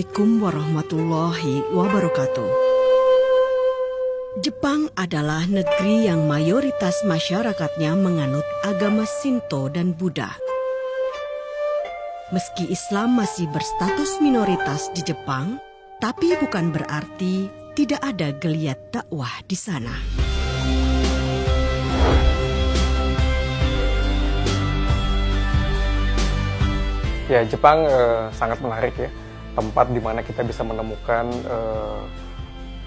Assalamualaikum warahmatullahi wabarakatuh. Jepang adalah negeri yang mayoritas masyarakatnya menganut agama Shinto dan Buddha. Meski Islam masih berstatus minoritas di Jepang, tapi bukan berarti tidak ada geliat dakwah di sana. Ya, Jepang sangat menarik ya. Tempat di mana kita bisa menemukan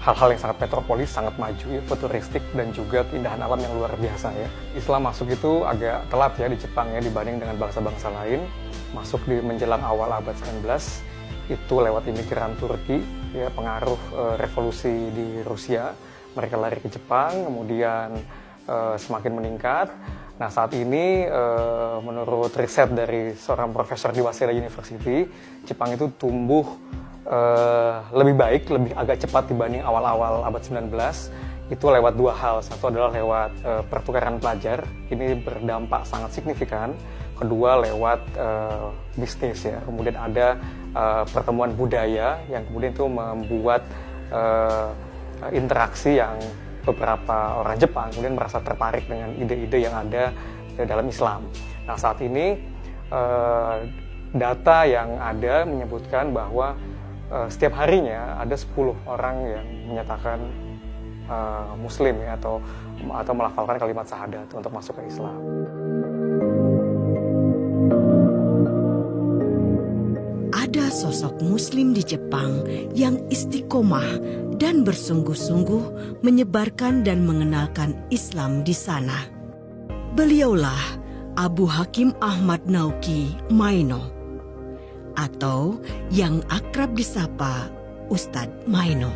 hal-hal yang sangat metropolis, sangat maju, ya, futuristik, dan juga keindahan alam yang luar biasa ya. Islam masuk itu agak telat ya di Jepang ya dibanding dengan bangsa-bangsa lain. Masuk di menjelang awal abad 19, itu lewat imigran Turki, ya, pengaruh revolusi di Rusia. Mereka lari ke Jepang, kemudian semakin meningkat. Nah, saat ini menurut riset dari seorang profesor di Waseda University, Jepang itu tumbuh lebih baik, lebih agak cepat dibanding awal-awal abad 19. Itu lewat dua hal. Satu adalah lewat pertukaran pelajar, ini berdampak sangat signifikan. Kedua lewat bisnis ya. Kemudian ada pertemuan budaya yang kemudian itu membuat interaksi yang beberapa orang Jepang kemudian merasa tertarik dengan ide-ide yang ada dalam Islam. Nah, saat ini data yang ada menyebutkan bahwa setiap harinya ada 10 orang yang menyatakan Muslim ya, atau melafalkan kalimat syahadat untuk masuk ke Islam. Ada sosok Muslim di Jepang yang istiqomah dan bersungguh-sungguh menyebarkan dan mengenalkan Islam di sana. Beliaulah Abu Hakim Ahmad Naoki Maino, atau yang akrab disapa Ustadz Maino.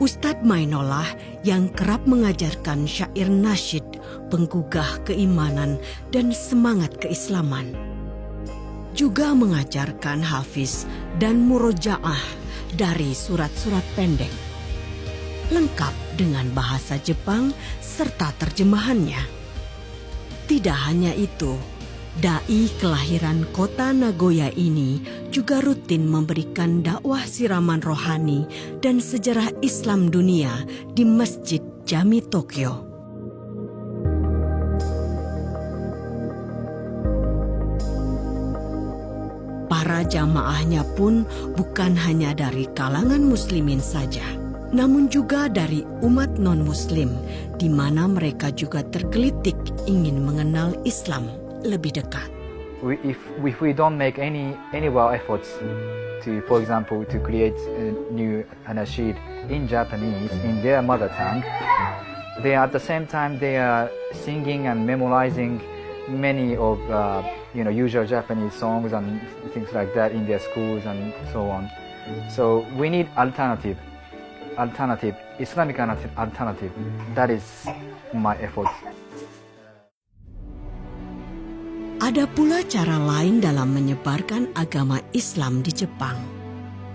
Ustadz Maino lah yang kerap mengajarkan syair nasyid penggugah keimanan dan semangat keislaman. Juga mengajarkan hafiz dan murojaah dari surat-surat pendek, lengkap dengan bahasa Jepang serta terjemahannya. Tidak hanya itu, dai kelahiran kota Nagoya ini juga rutin memberikan dakwah siraman rohani dan sejarah Islam dunia di Masjid Jami Tokyo. Para jamaahnya pun bukan hanya dari kalangan muslimin saja, namun juga dari umat non-muslim, di mana mereka juga tergelitik ingin mengenal Islam lebih dekat. If we don't make any efforts to, for example, to create a new anashid in Japanese, in their mother tongue, they at the same time they are singing and memorizing many of usual Japanese songs and things like that in their schools and so on. So we need alternative, Islamic alternative. That is my effort. Ada pula cara lain dalam menyebarkan agama Islam di Jepang,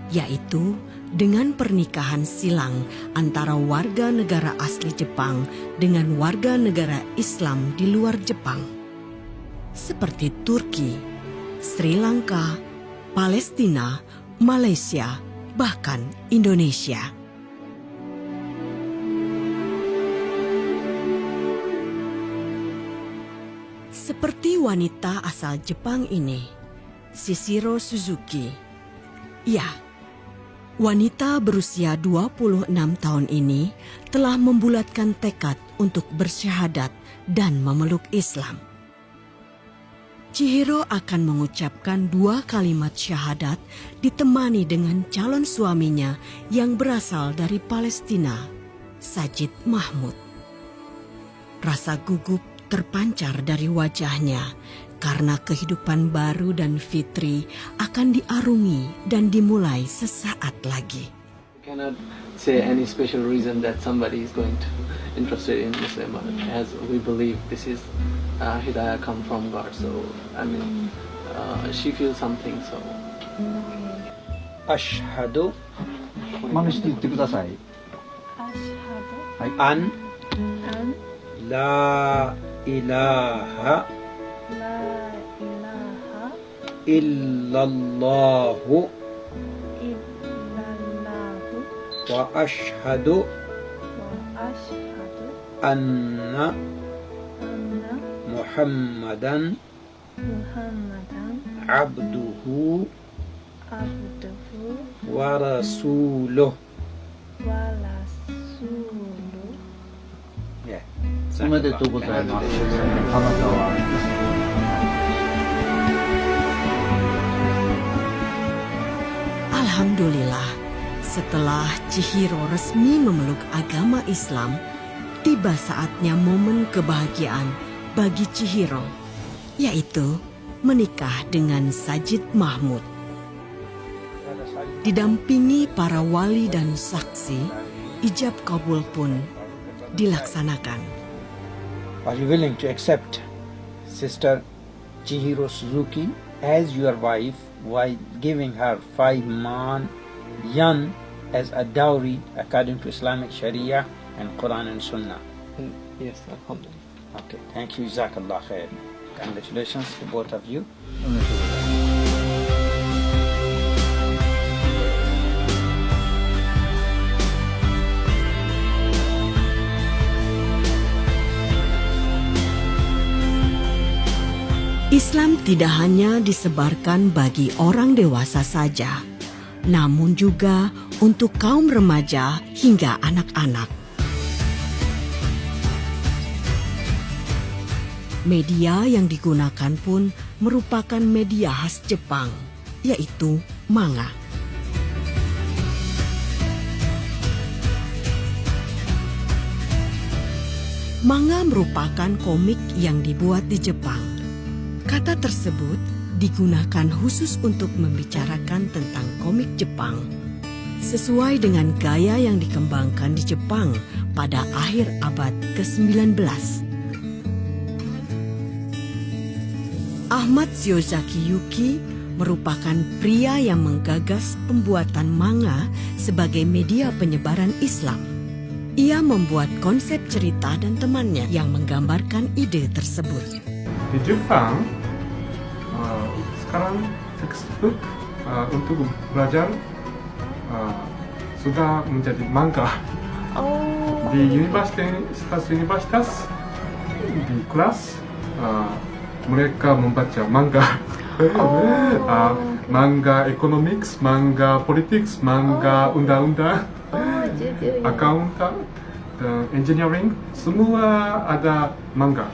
yaitu dengan pernikahan silang antara warga negara asli Jepang dengan warga negara Islam di luar Jepang, seperti Turki, Sri Lanka, Palestina, Malaysia, bahkan Indonesia. Seperti wanita asal Jepang ini, Shishiro Suzuki. Ya, wanita berusia 26 tahun ini telah membulatkan tekad untuk bersyahadat dan memeluk Islam. Chihiro akan mengucapkan 2 kalimat syahadat ditemani dengan calon suaminya yang berasal dari Palestina, Sajid Mahmud. Rasa gugup terpancar dari wajahnya karena kehidupan baru dan fitri akan diarungi dan dimulai sesaat lagi. Cannot say any special reason that somebody is going to interested in Islam, as we believe this is hidayah come from God. So I mean, she feels something. So. Ashhadu. 真似して言ってください。An. La ilaha. Illallahu. wa ashhadu anna Muhammadan abduhu wa rasuluh. Ya. おめでとうございます。あなたは Alhamdulillah, setelah Chihiro resmi memeluk agama Islam, tiba saatnya momen kebahagiaan bagi Chihiro, yaitu menikah dengan Sajid Mahmud. Didampingi para wali dan saksi, ijab kabul pun dilaksanakan. Are you willing to accept Sister Chihiro Suzuki as your wife while giving her 5 man yan as a dowry according to Islamic Sharia and Quran and Sunnah? Yes, alhamdulillah. Okay, thank you. Jazakallah khair. Congratulations to both of you. Islam tidak hanya disebarkan bagi orang dewasa saja, namun juga untuk kaum remaja hingga anak-anak. Media yang digunakan pun merupakan media khas Jepang, yaitu manga. Manga merupakan komik yang dibuat di Jepang. Kata tersebut digunakan khusus untuk membicarakan tentang komik Jepang, sesuai dengan gaya yang dikembangkan di Jepang pada akhir abad ke-19. Ahmad Shiozaki Yuki merupakan pria yang menggagas pembuatan manga sebagai media penyebaran Islam. Ia membuat konsep cerita dan temannya yang menggambarkan ide tersebut. Di Jepang, sekarang textbook untuk belajar sudah menjadi manga. Di universitas, di kelas mereka membaca manga. Manga economics, manga politics, manga undang-undang, accountant, dan engineering, semua ada manga.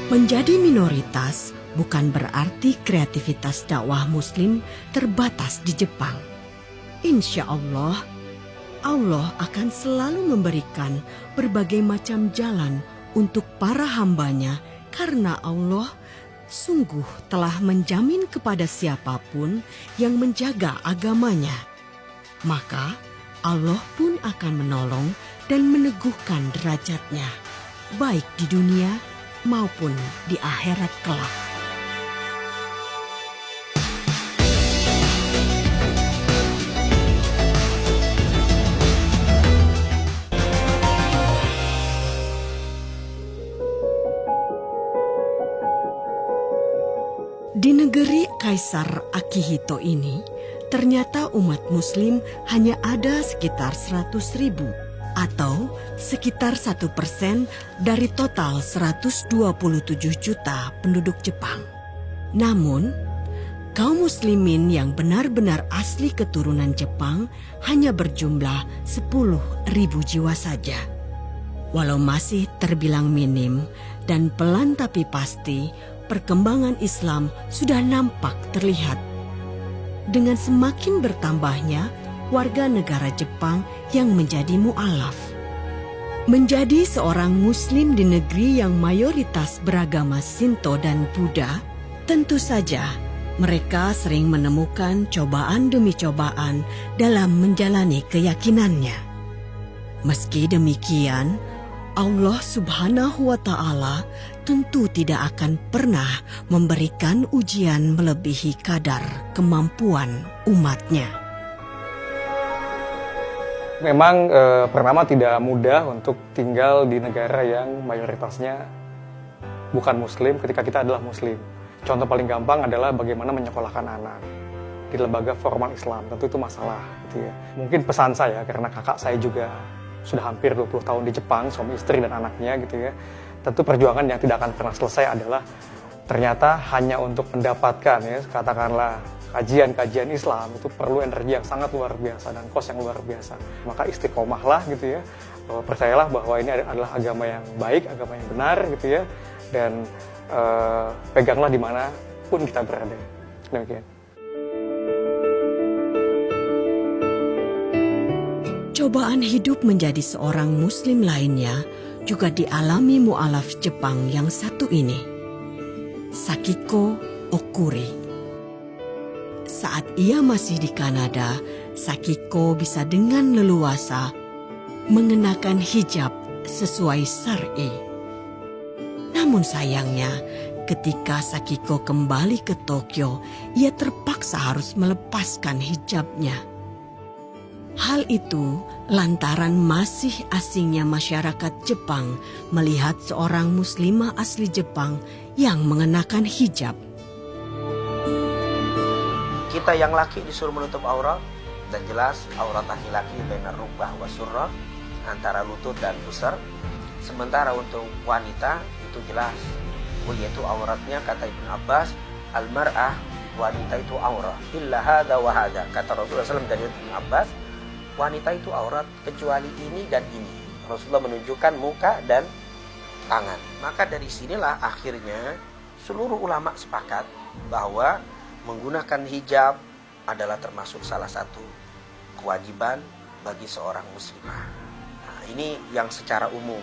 Menjadi minoritas bukan berarti kreativitas dakwah Muslim terbatas di Jepang. Insya Allah, Allah akan selalu memberikan berbagai macam jalan untuk para hambanya karena Allah sungguh telah menjamin kepada siapapun yang menjaga agamanya. Maka Allah pun akan menolong dan meneguhkan derajatnya, baik di dunia maupun di akhirat kelak. Di negeri Kaisar Akihito ini, ternyata umat Muslim hanya ada sekitar 100.000 atau sekitar 1% dari total 127 juta penduduk Jepang. Namun, kaum muslimin yang benar-benar asli keturunan Jepang hanya berjumlah 10.000 jiwa saja. Walau masih terbilang minim dan pelan tapi pasti, perkembangan Islam sudah nampak terlihat. Dengan semakin bertambahnya warga negara Jepang yang menjadi mu'alaf. Menjadi seorang muslim di negeri yang mayoritas beragama Shinto dan Buddha, tentu saja mereka sering menemukan cobaan demi cobaan dalam menjalani keyakinannya. Meski demikian, Allah Subhanahu wa Ta'ala tentu tidak akan pernah memberikan ujian melebihi kadar kemampuan umatnya. Memang pertama tidak mudah untuk tinggal di negara yang mayoritasnya bukan muslim ketika kita adalah muslim. Contoh paling gampang adalah bagaimana menyekolahkan anak di lembaga formal Islam. Tentu itu masalah. gitu ya. Mungkin pesan saya, karena kakak saya juga sudah hampir 20 tahun di Jepang, suami istri dan anaknya gitu ya. Tentu perjuangan yang tidak akan pernah selesai adalah ternyata hanya untuk mendapatkan ya, katakanlah kajian-kajian Islam itu perlu energi yang sangat luar biasa dan kos yang luar biasa. Maka istiqomahlah gitu ya, percayalah bahwa ini adalah agama yang baik, agama yang benar gitu ya, dan peganglah dimanapun kita berada. Demikian. Cobaan hidup menjadi seorang muslim lainnya juga dialami mu'alaf Jepang yang satu ini, Sakiko Okuri. Saat ia masih di Kanada, Sakiko bisa dengan leluasa mengenakan hijab sesuai syar'i. Namun sayangnya, ketika Sakiko kembali ke Tokyo, ia terpaksa harus melepaskan hijabnya. Hal itu lantaran masih asingnya masyarakat Jepang melihat seorang muslimah asli Jepang yang mengenakan hijab. Kita yang laki disuruh menutup aurat, dan jelas aurat laki-laki benar rukbah wa surrah, antara lutut dan pusar. Sementara untuk wanita itu jelas, yaitu auratnya kata Ibn Abbas, al-mar'ah, wanita itu aurat, illa hadha wa hadha. Kata Rasulullah SAW dari Ibn Abbas, wanita itu aurat kecuali ini dan ini. Rasulullah menunjukkan muka dan tangan. Maka dari sinilah akhirnya seluruh ulama sepakat bahwa menggunakan hijab adalah termasuk salah satu kewajiban bagi seorang muslimah. Nah, ini yang secara umum.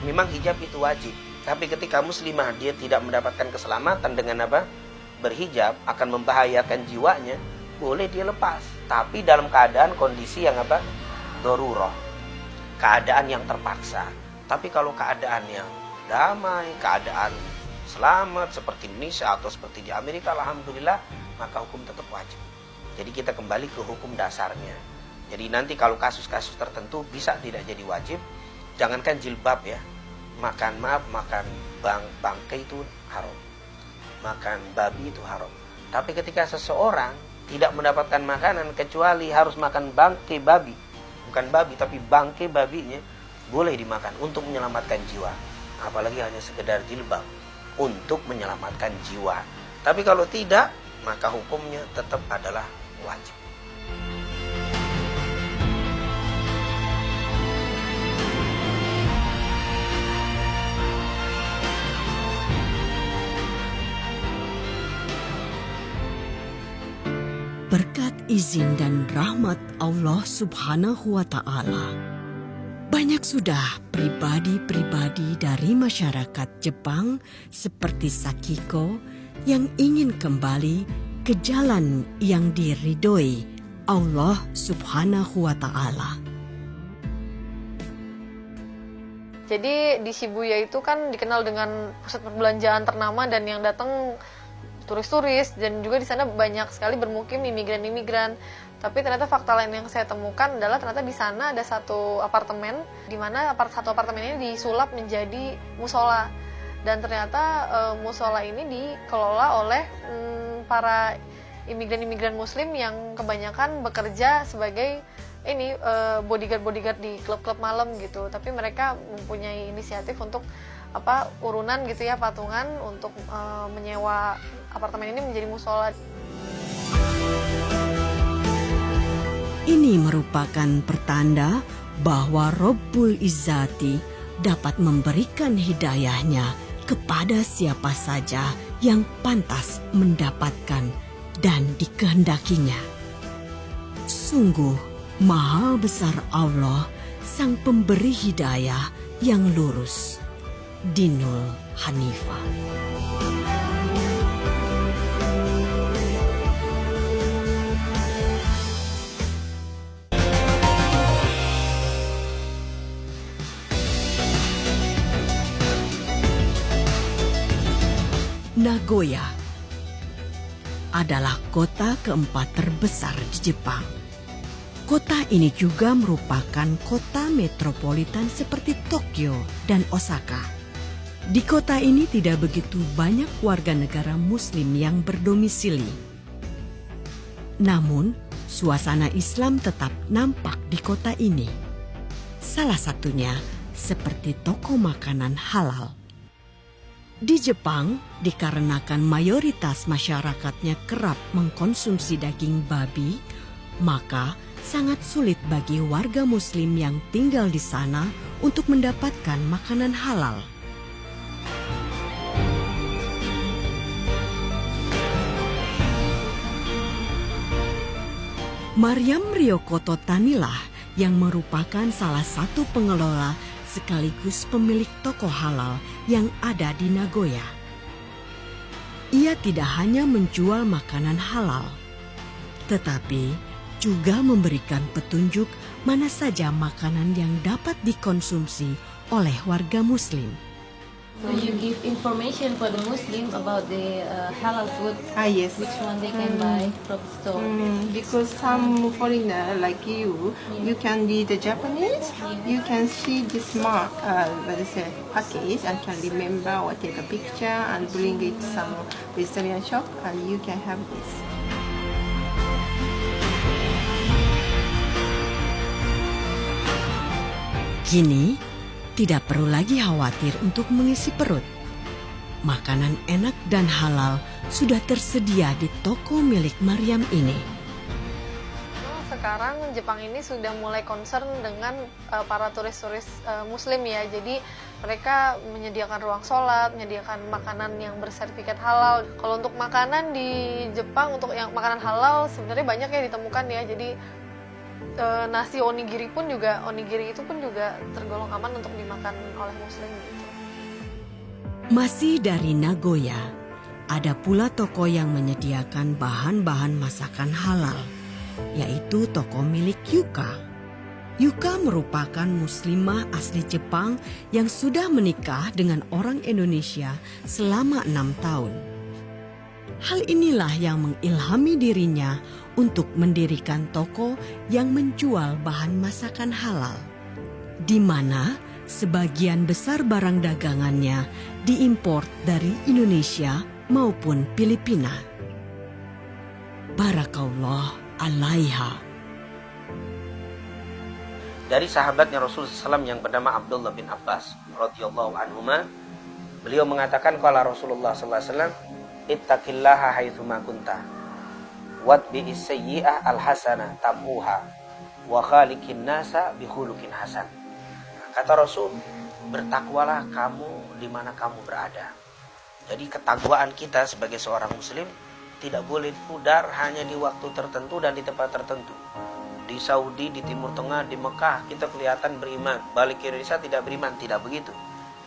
Memang hijab itu wajib, tapi ketika muslimah dia tidak mendapatkan keselamatan dengan berhijab akan membahayakan jiwanya, boleh dia lepas. Tapi dalam keadaan kondisi yang darurah, keadaan yang terpaksa. Tapi kalau keadaan yang damai, keadaan selamat seperti Indonesia atau seperti di Amerika, alhamdulillah, maka hukum tetap wajib. Jadi kita kembali ke hukum dasarnya. Jadi nanti kalau kasus-kasus tertentu bisa tidak jadi wajib. Jangankan jilbab ya, makan bangkai itu haram, makan babi itu haram. Tapi ketika seseorang tidak mendapatkan makanan kecuali harus makan bangkai babi, bukan babi tapi bangkai babinya, boleh dimakan untuk menyelamatkan jiwa. Apalagi hanya sekedar jilbab untuk menyelamatkan jiwa. Tapi kalau tidak, maka hukumnya tetap adalah wajib. Berkat izin dan rahmat Allah Subhanahu wa Ta'ala, banyak sudah pribadi-pribadi dari masyarakat Jepang seperti Sakiko yang ingin kembali ke jalan yang diridhoi Allah Subhanahu wa Ta'ala. Jadi di Shibuya itu kan dikenal dengan pusat perbelanjaan ternama dan yang datang turis-turis, dan juga di sana banyak sekali bermukim imigran-imigran. Tapi ternyata fakta lain yang saya temukan adalah ternyata di sana ada satu apartemen, di mana satu apartemen ini disulap menjadi musola. Dan ternyata musola ini dikelola oleh para imigran-imigran muslim yang kebanyakan bekerja sebagai bodyguard di klub-klub malam gitu. Tapi mereka mempunyai inisiatif untuk urunan gitu ya, patungan untuk menyewa apartemen ini menjadi musola. Ini merupakan pertanda bahwa Rabbul Izzati dapat memberikan hidayahnya kepada siapa saja yang pantas mendapatkan dan dikehendakinya. Sungguh maha besar Allah, sang pemberi hidayah yang lurus. Dinul Hanifah. Nagoya adalah kota keempat terbesar di Jepang. Kota ini juga merupakan kota metropolitan seperti Tokyo dan Osaka. Di kota ini tidak begitu banyak warga negara Muslim yang berdomisili. Namun, suasana Islam tetap nampak di kota ini. Salah satunya seperti toko makanan halal. Di Jepang, dikarenakan mayoritas masyarakatnya kerap mengkonsumsi daging babi, maka sangat sulit bagi warga Muslim yang tinggal di sana untuk mendapatkan makanan halal. Maryam Ryokoto Tanilah yang merupakan salah satu pengelola sekaligus pemilik toko halal yang ada di Nagoya. Ia tidak hanya menjual makanan halal, tetapi juga memberikan petunjuk mana saja makanan yang dapat dikonsumsi oleh warga Muslim. So you give information for the Muslim about the halal food. Yes. Which one they can buy from the store. Because some foreigner like you, you can read the Japanese. You can see this mark, package, and can remember or take a picture and bring it some vegetarian shop, and you can have this. Kini, tidak perlu lagi khawatir untuk mengisi perut. Makanan enak dan halal sudah tersedia di toko milik Maryam ini. Sekarang Jepang ini sudah mulai concern dengan para turis-turis Muslim ya. Jadi mereka menyediakan ruang sholat, menyediakan makanan yang bersertifikat halal. Kalau untuk makanan di Jepang, untuk yang makanan halal sebenarnya banyak ya ditemukan ya. Jadi nasi onigiri itu pun juga tergolong aman untuk dimakan oleh Muslim gitu. Masih dari Nagoya, ada pula toko yang menyediakan bahan-bahan masakan halal, yaitu toko milik Yuka. Yuka merupakan muslimah asli Jepang yang sudah menikah dengan orang Indonesia selama 6 tahun. Hal inilah yang mengilhami dirinya untuk mendirikan toko yang menjual bahan masakan halal, di mana sebagian besar barang dagangannya diimpor dari Indonesia maupun Filipina. Barakallah alaiha. Dari sahabatnya Rasulullah SAW yang bernama Abdullah bin Abbas radhiyallahu anhuma, beliau mengatakan qala Rasulullah SAW, ittaqillaha haitsu ma kunta watbi'is sayyi'ah alhasanah tamhuha wa khaliqin nasa bi khuluqin hasan. Kata Rasul, bertakwalah kamu di mana kamu berada. Jadi ketakwaan kita sebagai seorang muslim tidak boleh pudar hanya di waktu tertentu dan di tempat tertentu. Di Saudi, di Timur Tengah, di Mekah kita kelihatan beriman, balik ke Indonesia tidak beriman, tidak begitu.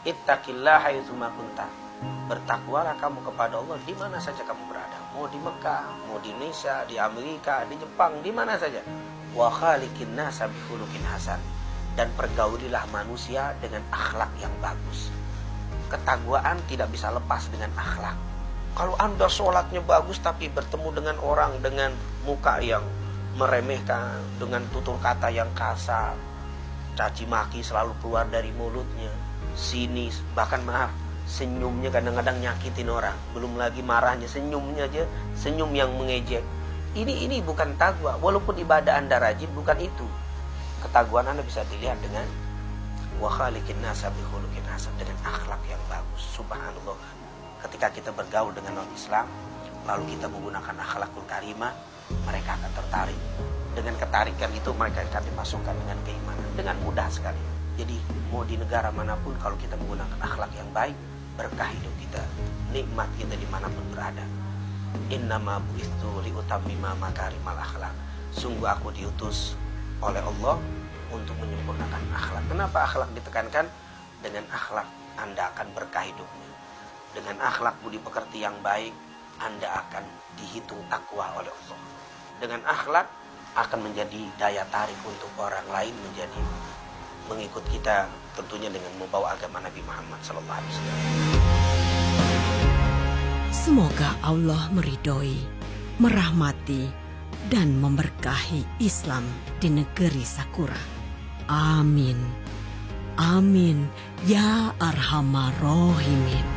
Ittaqillaha haitsu ma kunta. Bertakwalah kamu kepada Allah di mana saja kamu berada. Mau di Mekah, mau di Indonesia, di Amerika, di Jepang, di mana saja. Wa khaliqin nasa bi khuluqin hasan. Dan pergaulilah manusia dengan akhlak yang bagus. Ketakwaan tidak bisa lepas dengan akhlak. Kalau Anda sholatnya bagus tapi bertemu dengan orang dengan muka yang meremehkan, dengan tutur kata yang kasar, caci maki selalu keluar dari mulutnya, sinis, bahkan senyumnya kadang-kadang nyakitin orang, belum lagi marahnya, senyumnya aja, senyum yang mengejek. Ini bukan takwa, walaupun ibadah Anda rajin, bukan itu. Ketakwaan Anda bisa dilihat dengan wa khaliqin nasa bi khuluqin hasan, dengan akhlak yang bagus. Subhanallah. Ketika kita bergaul dengan orang Islam, lalu kita menggunakan akhlakul karimah, mereka akan tertarik. Dengan ketarikan itu mereka akan dimasukkan dengan keimanan dengan mudah sekali. Jadi mau di negara manapun kalau kita menggunakan akhlak yang baik, berkah hidup kita, nikmat kita dimanapun berada. Innama bu'itsu liutammima makarimal akhlak. Sungguh aku diutus oleh Allah untuk menyempurnakan akhlak. Kenapa akhlak ditekankan? Dengan akhlak Anda akan berkah hidupnya. Dengan akhlak budi pekerti yang baik, Anda akan dihitung takwa oleh Allah. Dengan akhlak akan menjadi daya tarik untuk orang lain menjadi mengikut kita, tentunya dengan membawa agama Nabi Muhammad SAW. Semoga Allah meridhoi, merahmati, dan memberkahi Islam di negeri Sakura. Amin. Amin. Ya Arhamar Rahimin.